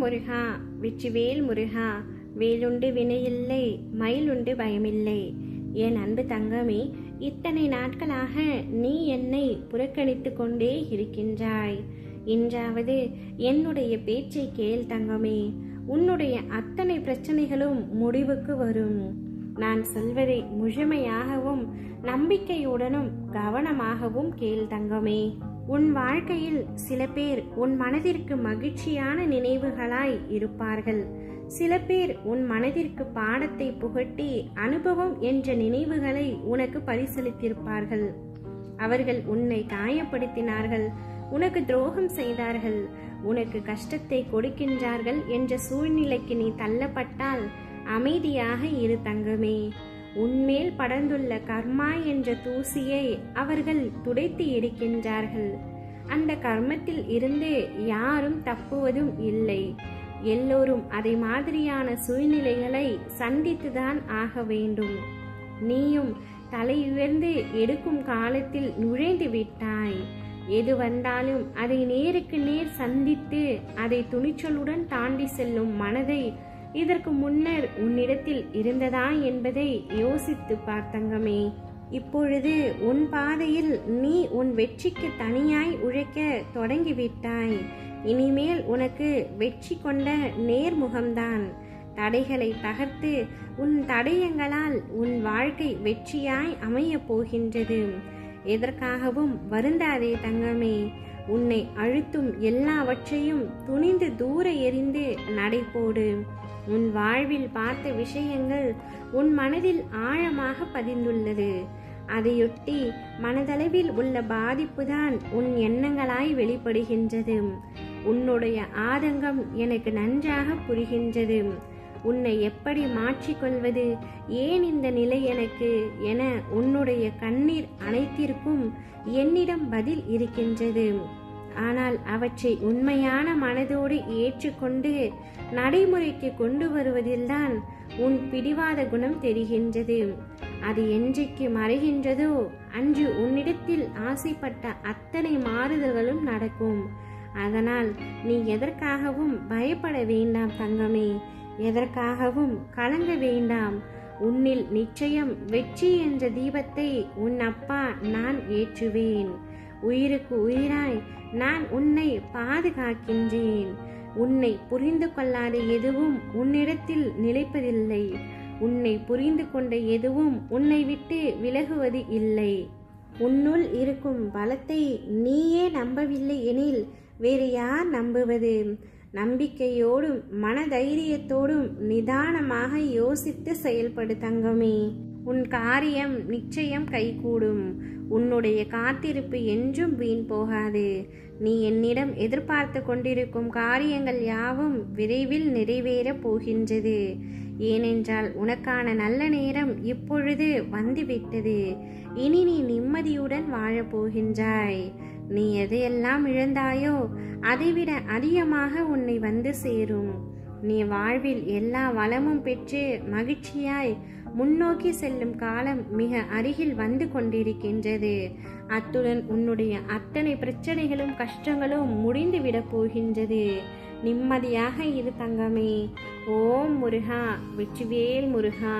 முருகா, வெற்றிவேல் முருகா, வேலுண்டு வினையில்லை, மயிலுண்டு பயமில்லை. என் அன்பு தங்கமே, இத்தனை நாட்களாக நீ என்னை புறக்கணித்து கொண்டே இருக்கின்றாய். இன்றாவது என்னுடைய பேச்சை கேள் தங்கமே. உன்னுடைய அத்தனை பிரச்சனைகளும் முடிவுக்கு வரும். நான் சொல்வதை முழுமையாகவும் நம்பிக்கையுடனும் கவனமாகவும் கேள் தங்கமே. உன் வாழ்க்கையில் சில பேர் உன் மனதிற்கு மகிழ்ச்சியான நினைவுகளாய் இருப்பார்கள். சில பேர் உன் மனதிற்கு பாடத்தை புகட்டி அனுபவம் என்ற நினைவுகளை உனக்கு பரிசளித்திருப்பார்கள். அவர்கள் உன்னை காயப்படுத்தினார்கள், உனக்கு துரோகம் செய்தார்கள், உனக்கு கஷ்டத்தை கொடுக்கின்றார்கள் என்ற சூழ்நிலைக்கு நீ தள்ளப்பட்டால் அமைதியாக இரு தங்கமே. உன்மேல் படர்ந்துள்ள கர்மா என்ற தூசியை அவர்கள் துடைத்து எடுக்கின்றார்கள். அந்த கர்மத்தில் இருந்து யாரும் தப்புவதும் இல்லை. எல்லோரும் அதை மாதிரியான சூழ்நிலைகளை சந்தித்துதான் ஆக வேண்டும். நீயும் தலை உயர்ந்து எடுக்கும் காலத்தில் நுழைந்து விட்டாய். எது வந்தாலும் அதை நேருக்கு நேர் சந்தித்து அதை துணிச்சலுடன் தாண்டி செல்லும் மனதை இதற்கு முன்னர் உன்னிடத்தில் இருந்ததா என்பதை யோசித்து பார்த்தங்கமே. இப்பொழுது உன் பாதையில் நீ உன் வெற்றிக்கு தனியாய் உழைக்க தொடங்கிவிட்டாய். இனிமேல் உனக்கு வெற்றி கொண்ட நேர்முகம்தான். தடைகளை தகர்த்து உன் தடயங்களால் உன் வாழ்க்கை வெற்றியாய் அமைய போகின்றது. எதற்காகவும் வருந்தாதே தங்கமே. உன்னை அழுத்தும் எல்லாவற்றையும் துணிந்து தூர எறிந்து நடைபோடு. உன் வாழ்வில் பார்த்த விஷயங்கள் உன் மனதில் ஆழமாக பதிந்துள்ளது. அதையொட்டி மனதளவில் உள்ள பாதிப்புதான் உன் எண்ணங்களாய் வெளிப்படுகின்றது. உன்னுடைய ஆதங்கம் எனக்கு நன்றாக புரிகின்றது. உன்னை எப்படி மாற்றிக்கொள்வது, ஏன் இந்த நிலை எனக்கு என உன்னுடைய கண்ணீர் அனைத்திற்கும் என்னிடம் பதில் இருக்கின்றது. ஆனால் அவற்றை உண்மையான மனதோடு ஏற்றுக்கொண்டு நடைமுறைக்கு கொண்டு வருவதில்தான் உன் பிடிவாத குணம் தெரிகின்றது. அது என்றைக்கு மறைகின்றதோ அன்று உன்னிடத்தில் ஆசைப்பட்ட அத்தனை மாறுதல்களும் நடக்கும். அதனால் நீ எதற்காகவும் பயப்பட வேண்டாம் தங்கமே. எதற்காகவும் கலங்க வேண்டாம். உன்னில் நிச்சயம் வெற்றி என்ற தீபத்தை உன் அப்பா நான் ஏற்றுவேன். உயிருக்கு உயிராய் நான் உன்னை பாதுகாக்கின்றேன். உன்னை புரிந்து கொள்ளாத எதுவும் உன்னிடத்தில் நிலைப்பதில்லை. உன்னை புரிந்து கொண்ட எதுவும் உன்னை விட்டு விலகுவது இல்லை. உன்னுள் இருக்கும் பலத்தை நீயே நம்பவில்லை எனில் வேறு யார் நம்புவது? நம்பிக்கையோடும் மனதைரியத்தோடும் நிதானமாக யோசித்து செயல்படு தங்கமே. உன் காரியம் நிச்சயம் கைகூடும். உன்னுடைய காத்திருப்பு என்றும் வீண் போகாது. நீ என்னிடம் எதிர்பார்த்து கொண்டிருக்கும் காரியங்கள் யாவும் விரைவில் நிறைவேறப் போகின்றது. ஏனென்றால் உனக்கான நல்ல நேரம் இப்பொழுது வந்துவிட்டது. இனி நீ நிம்மதியுடன் வாழப் போகின்றாய். நீ எதையெல்லாம் இழந்தாயோ அதைவிட அதிகமாக உன்னை வந்து சேரும். நீ வாழ்வில் எல்லா வளமும் பெற்று மகிழ்ச்சியாய் முன்னோக்கி செல்லும் காலம் மிக அருகில் வந்து கொண்டிருக்கின்றது. அத்துடன் உன்னுடைய அத்தனை பிரச்சனைகளும் கஷ்டங்களும் முடிந்துவிட போகின்றது. நிம்மதியாக இரு தங்கமே. ஓம் முருகா, வெற்றிவேல் முருகா.